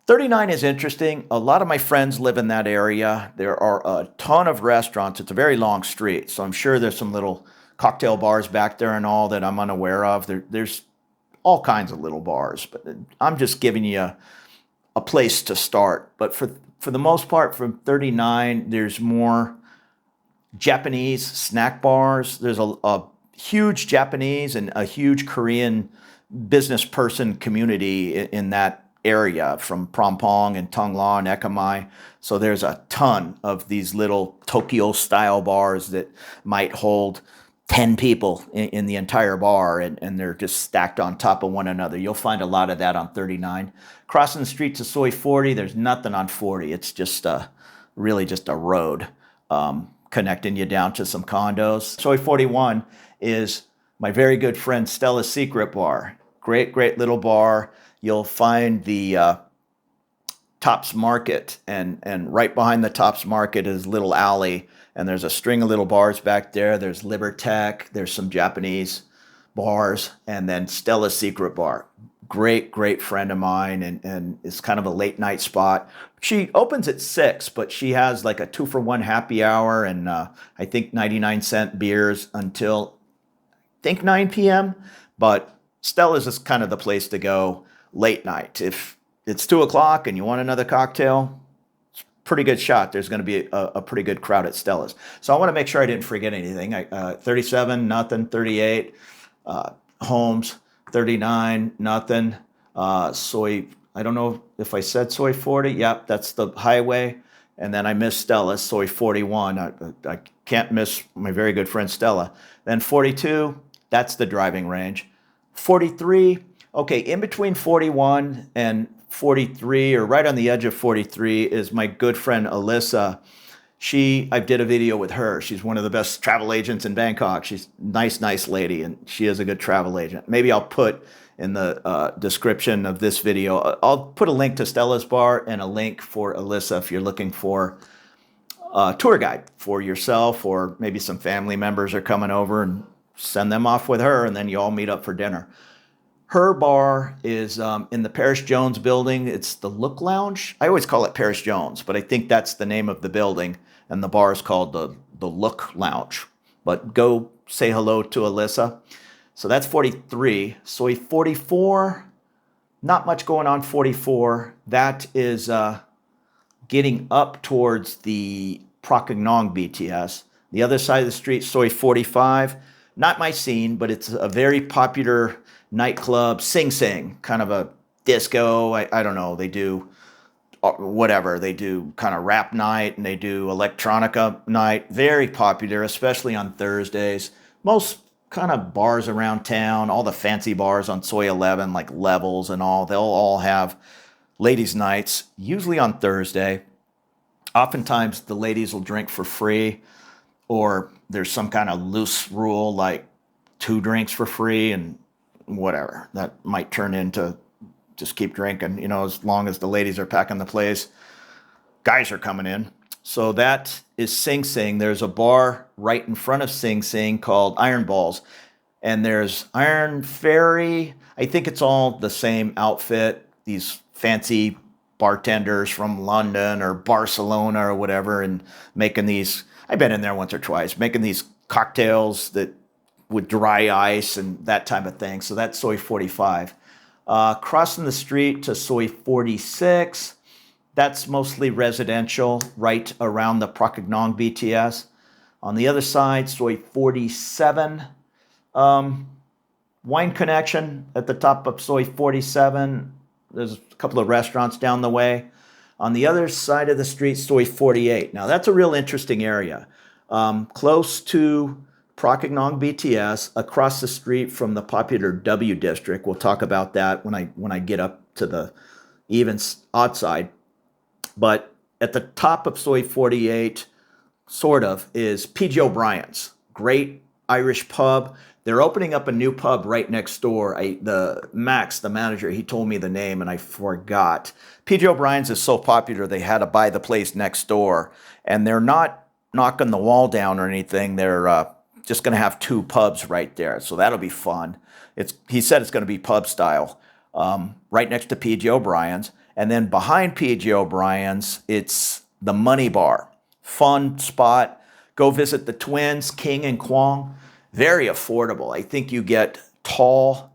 39 is interesting. A lot of my friends live in that area. There are a ton of restaurants. It's a very long street, so I'm sure there's some little cocktail bars back there and all that I'm unaware of. There's all kinds of little bars, but I'm just giving you a place to start. But for the most part, from 39, there's more Japanese snack bars. There's a huge Japanese and a huge Korean business person community in that area, from Prompong and Tongla and Ekamai. So there's a ton of these little Tokyo-style bars that might hold 10 people in the entire bar, and they're just stacked on top of one another. You'll find a lot of that on 39. Crossing the street to Soi 40, there's nothing on 40. It's just really just a road connecting you down to some condos. Soi 41 is my very good friend Stella's Secret Bar. Great little bar. You'll find the Tops Market, and right behind the Tops Market is a little alley, and there's a string of little bars back there. There's Libertech, there's some Japanese bars, and then Stella's Secret Bar. Great friend of mine, and it's kind of a late night spot. She opens at 6, but she has like a 2-for-1 happy hour and I think 99-cent beers until I think 9 p.m. But Stella's is kind of the place to go late night. If it's 2 o'clock and you want another cocktail, it's a pretty good shot. There's going to be a pretty good crowd at Stella's. So I want to make sure I didn't forget anything. 37, nothing. 38, Holmes. 39, nothing. Soi, I don't know if I said Soi 40. Yep, that's the highway. And then I missed Stella's, Soi 41. I can't miss my very good friend Stella. Then 42, that's the driving range. 43, okay, in between 41 and 43, or right on the edge of 43, is my good friend Alyssa. I did a video with her. She's one of the best travel agents in Bangkok. She's a nice lady, and she is a good travel agent. Maybe I'll put in the description of this video, I'll put a link to Stella's Bar and a link for Alyssa if you're looking for a tour guide for yourself, or maybe some family members are coming over, and send them off with her, and then you all meet up for dinner. Her bar is in the Paris Jones building. It's the Look Lounge. I always call it Paris Jones, but I think that's the name of the building, and the bar is called the Look Lounge. But go say hello to Alyssa. So that's 43. Soi 44, not much going on 44. That is getting up towards the Prakanong BTS. The other side of the street, Soi 45. Not my scene, but it's a very popular nightclub, Sing Sing, kind of a disco. I don't know. They do whatever. They do kind of rap night, and they do electronica night. Very popular, especially on Thursdays. Most kind of bars around town, all the fancy bars on Soi 11, like Levels and all, they'll all have ladies' nights, usually on Thursday. Oftentimes, the ladies will drink for free, or there's some kind of loose rule like 2 drinks for free and whatever. That might turn into just keep drinking, as long as the ladies are packing the place. Guys are coming in. So that is Sing Sing. There's a bar right in front of Sing Sing called Iron Balls. And there's Iron Fairy. I think it's all the same outfit. These fancy bartenders from London or Barcelona or whatever, and making these, I've been in there once or twice, making these cocktails that with dry ice and that type of thing. So that's Soi 45. Crossing the street to Soi 46. That's mostly residential, right around the Prakanong BTS. On the other side, Soi 47. Wine Connection at the top of Soi 47. There's a couple of restaurants down the way. On the other side of the street, Soi 48. Now, that's a real interesting area. Close to Prakanong BTS, across the street from the popular W District. We'll talk about that when I get up to the even odd side. But at the top of Soi 48, sort of, is P.G. O'Brien's. Great Irish pub. They're opening up a new pub right next door. Max, the manager, he told me the name and I forgot. P.G. O'Brien's is so popular they had to buy the place next door. And they're not knocking the wall down or anything. They're just going to have two pubs right there. So that'll be fun. He said it's going to be pub style, right next to P.G. O'Brien's. And then behind P.G. O'Brien's, it's the Money Bar. Fun spot. Go visit the twins, King and Kwong. Very affordable. I think you get tall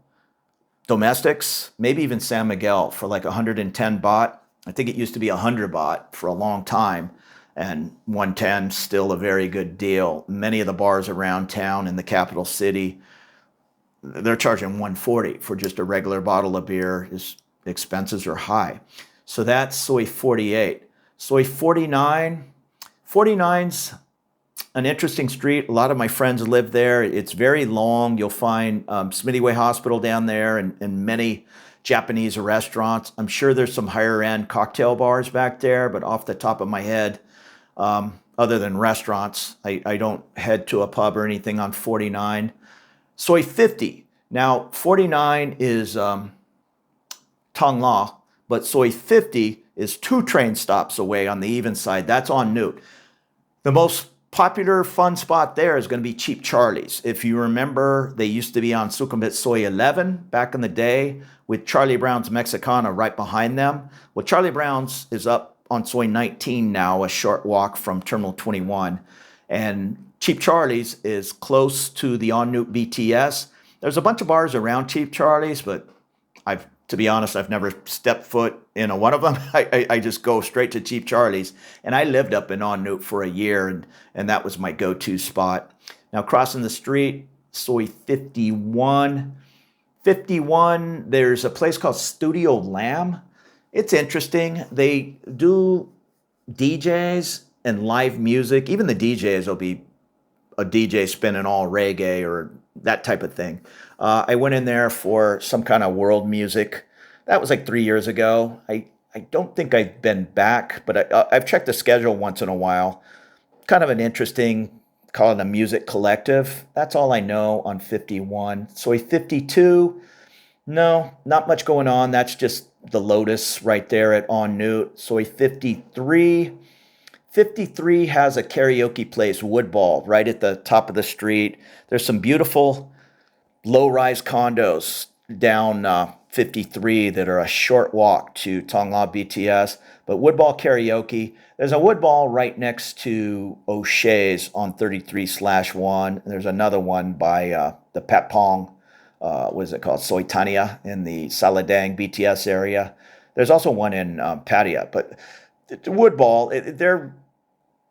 domestics, maybe even San Miguel for like 110 baht. I think it used to be 100 baht for a long time. And 110 still a very good deal. Many of the bars around town in the capital city, they're charging 140 for just a regular bottle of beer. His expenses are high. So that's Soi 48. Soi 49. 49's an interesting street. A lot of my friends live there. It's very long. You'll find Smitty Way Hospital down there and many Japanese restaurants. I'm sure there's some higher end cocktail bars back there, but off the top of my head, other than restaurants, I don't head to a pub or anything on 49. Soi 50. Now, 49 is Tong La, but Soi 50 is 2 train stops away on the even side. That's on Newt. The most popular fun spot there is going to be Cheap Charlie's. If you remember, they used to be on Sukhumvit Soi 11 back in the day with Charlie Brown's Mexicana right behind them. Well, Charlie Brown's is up on Soi 19 now, a short walk from Terminal 21. And Cheap Charlie's is close to the En Route BTS. There's a bunch of bars around Cheap Charlie's, but to be honest, I've never stepped foot in one of them. I just go straight to Cheap Charlie's. And I lived up in En Route for a year, and that was my go-to spot. Now, crossing the street, Soi 51. 51, there's a place called Studio Lamb. It's interesting. They do DJs and live music. Even the DJs will be a DJ spinning all reggae or that type of thing. I went in there for some kind of world music. That was like 3 years ago. I don't think I've been back, but I've checked the schedule once in a while. Kind of an interesting, call it a music collective. That's all I know on 51. Soi 52, no, not much going on. That's just the Lotus right there at En Route. Soi 53. 53 has a karaoke place, Woodball, right at the top of the street. There's some beautiful low-rise condos down 53 that are a short walk to Tong La BTS. But Woodball Karaoke, there's a Woodball right next to O'Shea's on 33/1. There's another one by the Pat Pong, what is it called, Soi Tania in the Saladang BTS area. There's also one in Pattaya. But Woodball, they're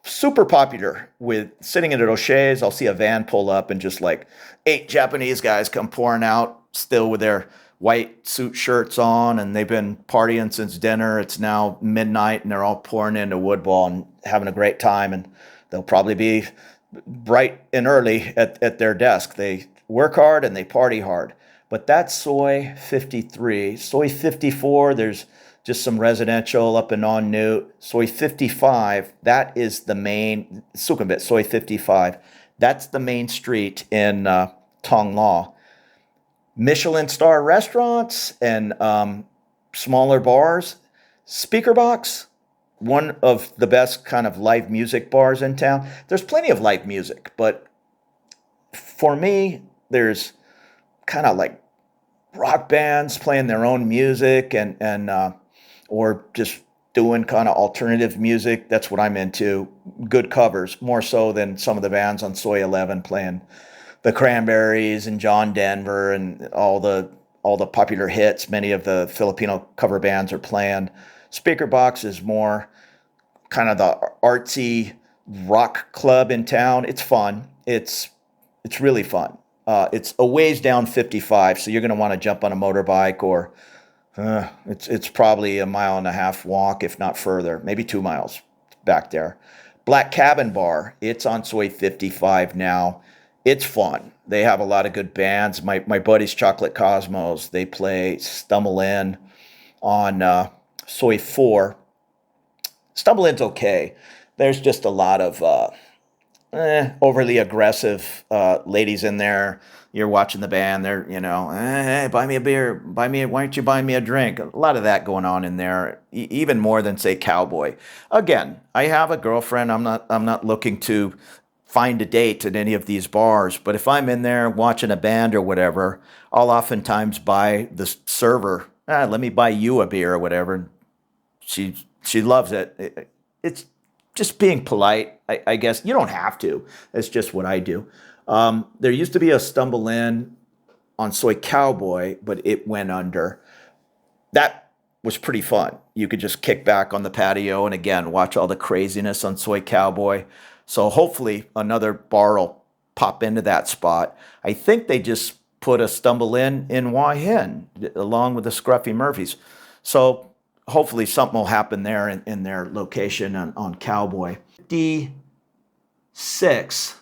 super popular with sitting at O'Shea's. I'll see a van pull up and just like 8 Japanese guys come pouring out still with their white suit shirts on, and they've been partying since dinner. It's now midnight and they're all pouring into Woodball and having a great time, and they'll probably be bright and early at their desk. They work hard and they party hard. But that's Soi 53. Soi 54, there's just some residential up in En Route. Soi 55, that is the main, Sukhumvit Soi 55. That's the main street in Tong La. Michelin star restaurants and smaller bars. Speaker Box, one of the best kind of live music bars in town. There's plenty of live music, but for me, there's kind of like rock bands playing their own music and or just doing kind of alternative music. That's what I'm into. Good covers, more so than some of the bands on Soy 11 playing the Cranberries and John Denver and all the popular hits. Many of the Filipino cover bands are playing. Speaker Box is more kind of the artsy rock club in town. It's fun. It's really fun. It's a ways down 55, so you're going to want to jump on a motorbike, or it's probably a mile and a half walk, if not further, maybe 2 miles back there. Black Cabin Bar, it's on Soy 55 now. It's fun. They have a lot of good bands. My buddies, Chocolate Cosmos, they play Stumble In on Soy 4. Stumble In's okay. There's just a lot of overly aggressive ladies in there. You're watching the band. They're, hey, buy me a beer. Why don't you buy me a drink? A lot of that going on in there, even more than, say, Cowboy. Again, I have a girlfriend. I'm not looking to find a date at any of these bars. But if I'm in there watching a band or whatever, I'll oftentimes buy the server, let me buy you a beer or whatever. She loves it. It's just being polite, I guess. You don't have to. It's just what I do. There used to be a Stumble In on Soy Cowboy, but it went under. That was pretty fun. You could just kick back on the patio and, again, watch all the craziness on Soy Cowboy. So hopefully another bar will pop into that spot. I think they just put a Stumble In Hua Hin along with the Scruffy Murphys. So hopefully something will happen there in their location on Cowboy. 56,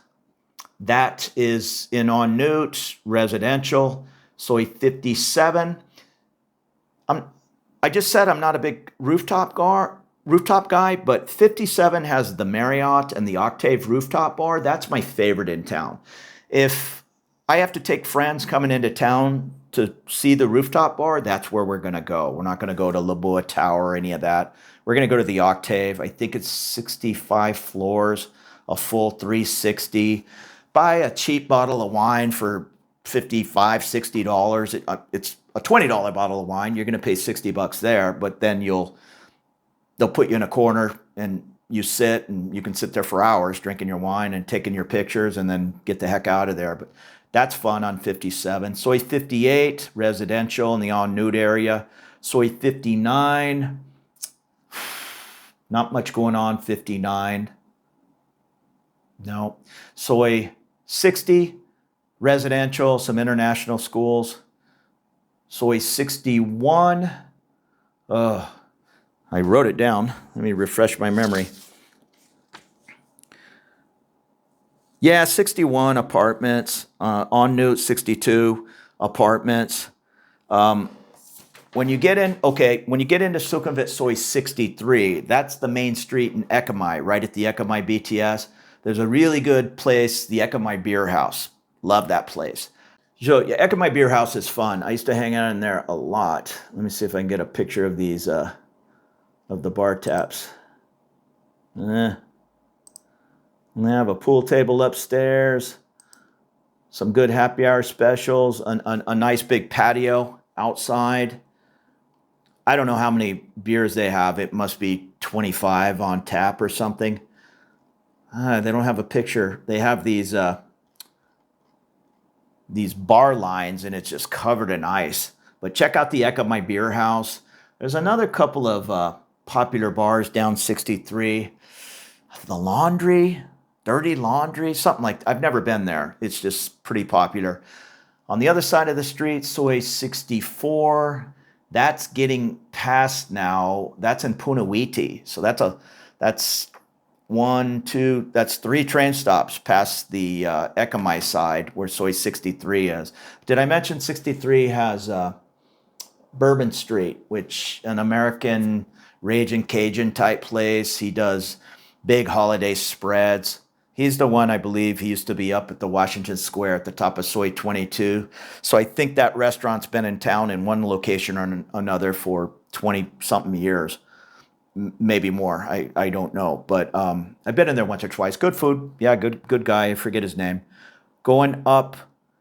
that is in on Newt, residential. Soy 57. I just said I'm not a big rooftop guy, but 57 has the Marriott and the Octave rooftop bar. That's my favorite in town. If I have to take friends coming into town to see the rooftop bar, that's where we're going to go. We're not going to go to Labuah Tower or any of that. We're going to go to the Octave. I think it's 65 floors, a full 360. Buy a cheap bottle of wine for $55, $60. It's a $20 bottle of wine. You're going to pay $60 there, but then they'll put you in a corner and you sit, and you can sit there for hours drinking your wine and taking your pictures and then get the heck out of there. But that's fun on 57. Soy 58, residential in the En Nude area. Soy 59, not much going on, 59. No. Soy 60, residential, some international schools. Soy 61, I wrote it down. Let me refresh my memory. Yeah, 61 apartments. En Nude, 62 apartments. When you get into Sukhumvit Soi 63, that's the main street in Ekamai, right at the Ekamai BTS. There's a really good place, the Ekamai Beer House. Love that place. So, yeah, Ekamai Beer House is fun. I used to hang out in there a lot. Let me see if I can get a picture of these, of the bar taps. They have a pool table upstairs, some good happy hour specials, a nice big patio outside. I don't know how many beers they have. It must be 25 on tap or something. They don't have a picture. They have these bar lines, and it's just covered in ice. But check out the Ekamai Beer House. There's another couple of popular bars down 63. The Laundry, Dirty Laundry, something like that. I've never been there. It's just pretty popular. On the other side of the street, Soy 64. That's getting past now. That's in Punawiti. So that's 3 train stops past the Ekamai side where Soy 63 is. Did I mention 63 has Bourbon Street, which an American Raging Cajun type place. He does big holiday spreads. He's the one, I believe, he used to be up at the Washington Square at the top of Soi 22. So I think that restaurant's been in town in one location or another for 20-something years, maybe more. I don't know. But I've been in there once or twice. Good food. Yeah, good guy. I forget his name. Going up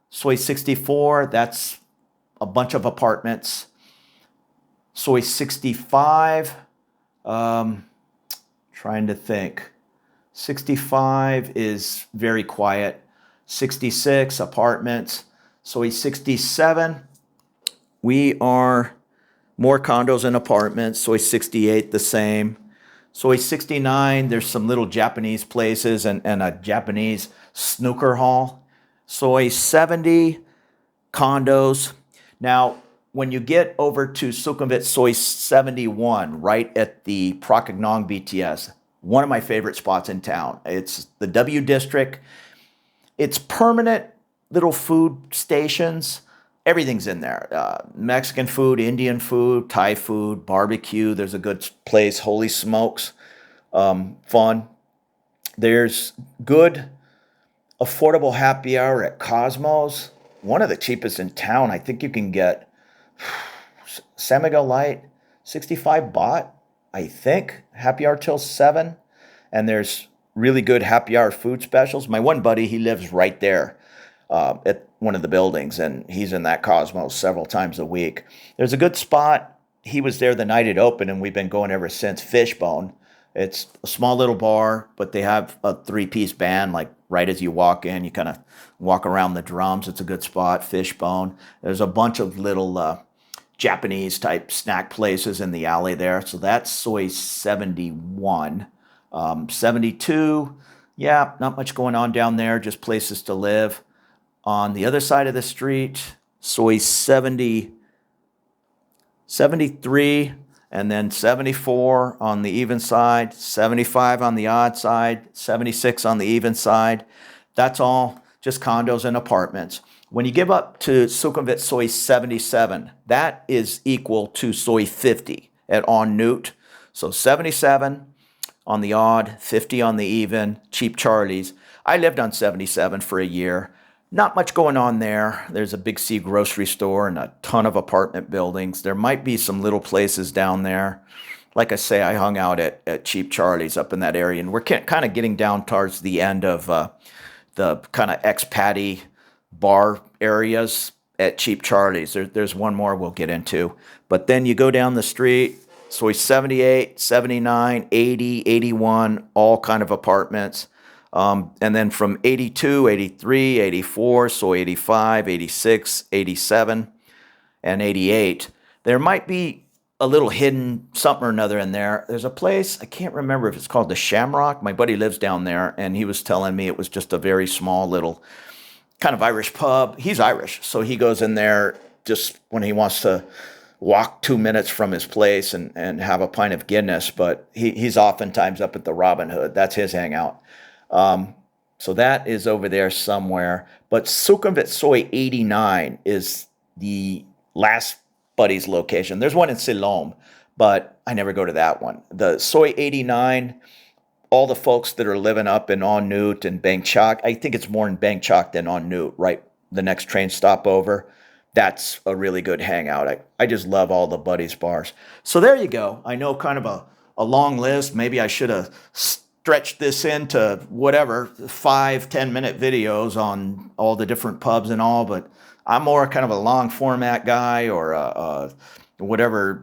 Soi 64, that's a bunch of apartments. Soi 65, trying to think. 65 is very quiet. 66, apartments. Soi 67, we are more condos and apartments. Soi 68, the same. Soi 69, there's some little Japanese places and a Japanese snooker hall. Soi 70, condos. Now, when you get over to Sukhumvit Soi 71, right at the Prakanong BTS, one of my favorite spots in town. It's the W District. It's permanent little food stations. Everything's in there. Mexican food, Indian food, Thai food, barbecue. There's a good place, Holy Smokes. Fun. There's good, affordable happy hour at Cosmos. One of the cheapest in town. I think you can get San Miguel Light, 65 baht, I think. Happy hour till 7. And there's really good happy hour food specials. My one buddy, he lives right there at one of the buildings, and he's in that Cosmos several times a week. There's a good spot. He was there the night it opened, and we've been going ever since, Fishbone. It's a small little bar, but they have a 3-piece band, like right as you walk in. You kind of walk around the drums. It's a good spot, Fishbone. There's a bunch of little Japanese-type snack places in the alley there. So that's Soi 71. 72, yeah, not much going on down there, just places to live. On the other side of the street, Soi 70, 73, and then 74 on the even side, 75 on the odd side, 76 on the even side. That's all just condos and apartments. When you give up to Sukhumvit Soi 77, that is equal to Soi 50 at En Nut. So 77 on the odd, 50 on the even, cheap Charlies. I lived on 77 for a year. Not much going on there. There's a Big C grocery store and a ton of apartment buildings. There might be some little places down there. Like I say, I hung out at Cheap Charlie's up in that area, and we're kind of getting down towards the end of the kind of expat-y bar areas at Cheap Charlie's. There's one more we'll get into. But then you go down the street, Soi 78, 79, 80, 81, all kind of apartments. And then from 82, 83, 84, Soi 85, 86, 87, and 88, there might be a little hidden something or another in there. There's a place, I can't remember if it's called the Shamrock. My buddy lives down there, and he was telling me it was just a very small little kind of Irish pub. He's Irish, so he goes in there just when he wants to walk 2 minutes from his place and have a pint of Guinness, but he's oftentimes up at the Robin Hood. That's his hangout. So that is over there somewhere. But Sukhumvit Soi 89 is the last buddy's location. There's one in Siloam, but I never go to that one. The Soi 89, all the folks that are living up in En Nut and Bangkok, I think it's more in Bangkok than En Nut, right? The next train stop over. That's a really good hangout. I just love all the buddies bars. So there you go. I know kind of a long list. Maybe I should have stretched this into whatever, 5-10 minute videos on all the different pubs and all, but I'm more kind of a long format guy or whatever.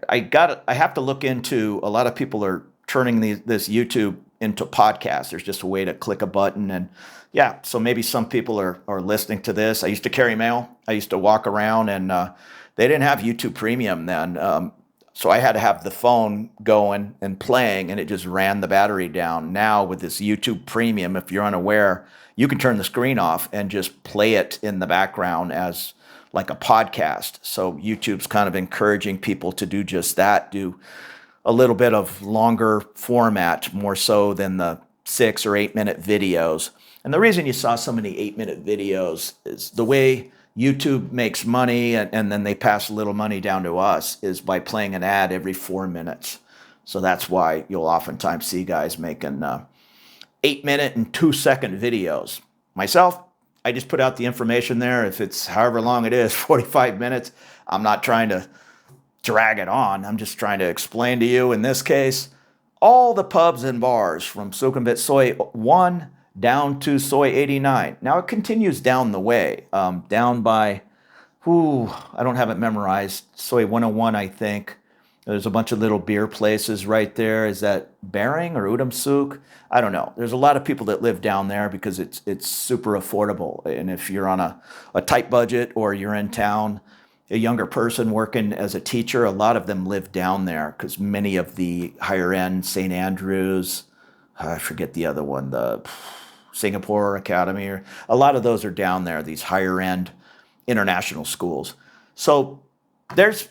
I have to look into, a lot of people are turning this YouTube into podcasts. There's just a way to click a button, and yeah, so maybe some people are listening to this. I used to carry mail. I used to walk around, and they didn't have YouTube Premium then. So I had to have the phone going and playing, and it just ran the battery down. Now with this YouTube Premium, if you're unaware, you can turn the screen off and just play it in the background as like a podcast. So YouTube's kind of encouraging people to do just that, do a little bit of longer format, more so than the 6 or 8 minute videos. And the reason you saw so many 8-minute videos is the way YouTube makes money, and then they pass a little money down to us, is by playing an ad every 4 minutes. So that's why you'll oftentimes see guys making 8-minute and 2-second videos. Myself, I just put out the information there. If it's however long it is, 45 minutes, I'm not trying to drag it on. I'm just trying to explain to you, in this case, all the pubs and bars from Sukhumvit Soi 1 down to Soi 89. Now it continues down the way, down by, I don't have it memorized, Soi 101, I think. There's a bunch of little beer places right there. Is that Bering or Udam Suk? I don't know. There's a lot of people that live down there because it's super affordable. And if you're on a tight budget or you're in town, a younger person working as a teacher, a lot of them live down there because many of the higher end St. Andrews, I forget the other one, the Singapore Academy, or a lot of those are down there, these higher end international schools. So there's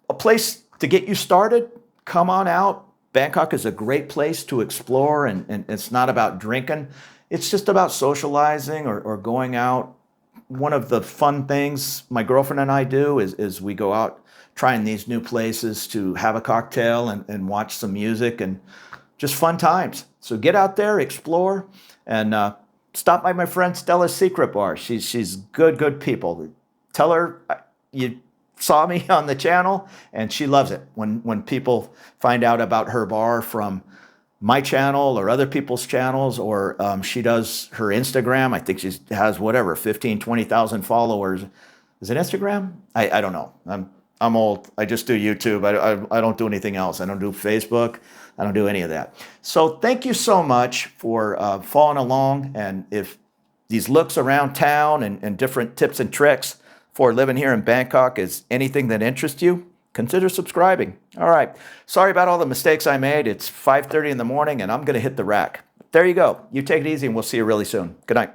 a place to get you started. Come on out. Bangkok is a great place to explore, and it's not about drinking. It's just about socializing or going out. One of the fun things my girlfriend and I do is we go out trying these new places to have a cocktail and watch some music and just fun times. So get out there, explore, and stop by my friend Stella's Secret Bar. She's good people. Tell her you saw me on the channel, and she loves it when people find out about her bar from my channel or other people's channels, or she does her Instagram. I think she has 15, 20,000 followers. Is it Instagram? I don't know. I'm old. I just do YouTube. I don't do anything else. I don't do Facebook. I don't do any of that. So thank you so much for following along. And if these looks around town and different tips and tricks for living here in Bangkok is anything that interests you, consider subscribing. All right. Sorry about all the mistakes I made. It's 5:30 in the morning and I'm going to hit the rack. There you go. You take it easy and we'll see you really soon. Good night.